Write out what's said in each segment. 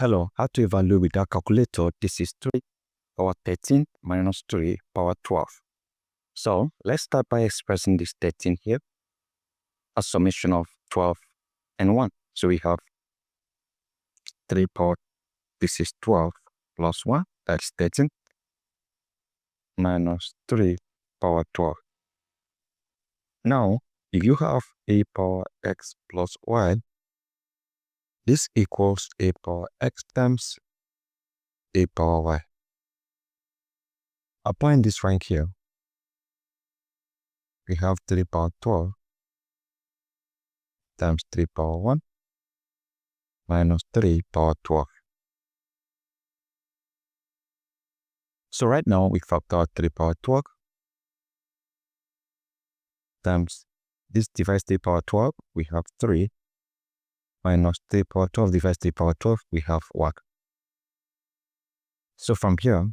Hello, how to evaluate with our calculator. This is 3 power 13 minus 3 power 12. So let's start by expressing this 13 here as summation of 12 and 1. So we have 3 power, this is 12 plus 1, that's 13, minus 3 power 12. Now, if you have a power x plus y, this equals a power x times a power y. Applying this right here, we have 3 power 12 times 3 power 1 minus 3 power 12. So right now we factor out 3 power 12 times this divides 3 power 12, we have 3 minus 3 power 12 divides 3 power 12, we have 1. So from here,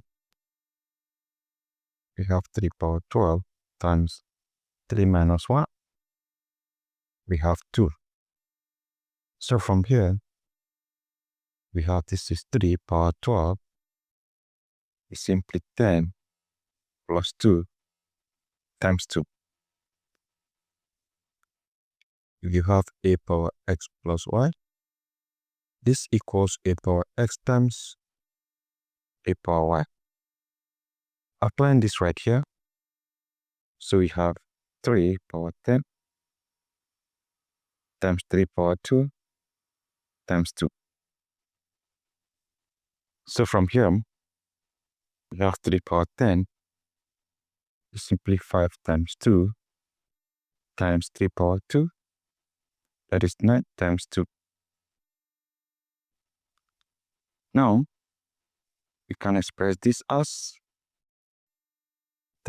we have 3 power 12 times 3 minus 1, we have 2. So from here, we have this is 3 power 12 is simply 10 plus 2 times 2. If you have a power x plus y, this equals a power x times a power y. Applying this right here, so we have 3 power 10 times 3 power 2 times 2. So from here, we have 3 power 10 is simply 5 times 2 times 3 power 2, that is 9 times 2. Now, we can express this as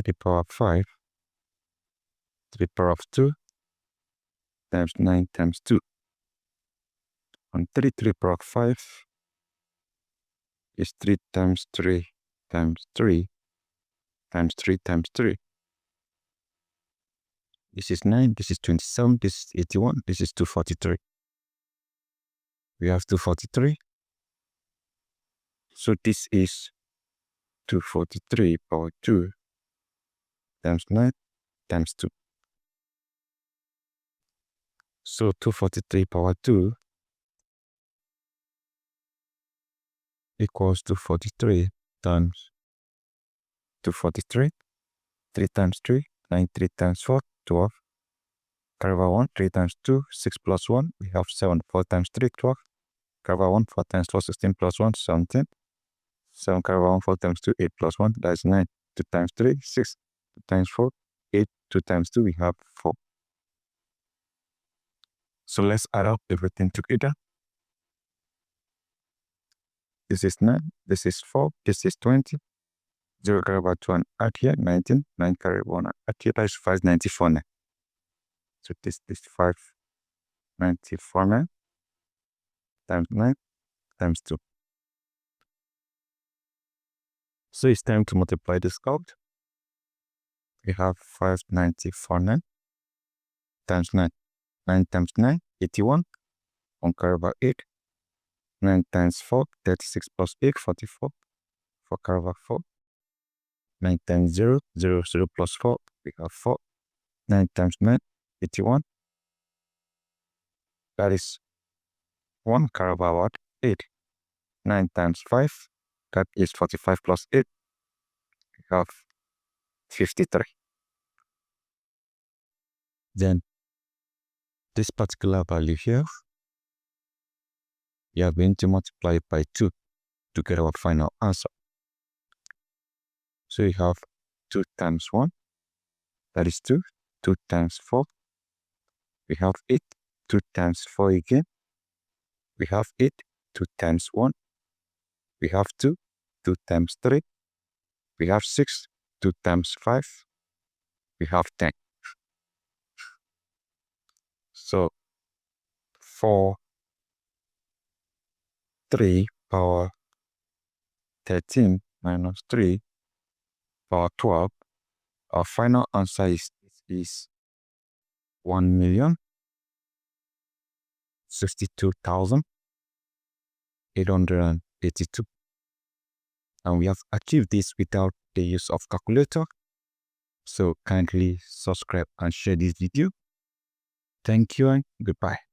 3 power 5, 3 power of 2 times 9 times 2. And 3 power of 5 is 3 times 3 times 3 times 3 times 3. This is 9, this is 27, this is 81, this is 243. We have 243. So this is 243 power 2 times 9 times 2. So 243 power 2 equals 243 times 243. 3 times 3, 9, 3 times 4, 12. Carry over 1, 3 times 2, 6 plus 1, we have 7. 4 times 3, 12. Carry over 1, 4 times 4, 16 plus 1, 17. 7 carry over 1, 4 times 2, 8 plus 1, that is 9. 2 times 3, 6. 2 times 4, 8. 2 times 2, we have 4. So let's add up everything together. This is 9, this is 4, this is 20. 0 carry over 2 and add here, 19. 9 carry over 1 and add here, that is 594 now. So this is 594 now times 9 times 2. So it's time to multiply this out. We have 594 9 times 9. 9 times 9, 81. 1 carry over 8. 9 times 4, 36 plus 8, 44. 4 carry over 4. 9 times 0, 0, 0 plus 4, we have 4. 9 times 9, 81. That is 1 carry over what? 8. 9 times 5, that is 45 plus 8. We have 53. Then this particular value here, we are going to multiply it by 2 to get our final answer. So we have 2 times 1, that is 2. 2 times 4, we have 8. 2 times 4 again, we have 8. 2 times 1, we have 2. 2 times 3, we have 6. 2 times 5, we have 10. So 3 power 13 minus 3 power 12, our final answer is 1,062,800 882. And we have achieved this without the use of calculator. So kindly subscribe and share this video. Thank you and goodbye.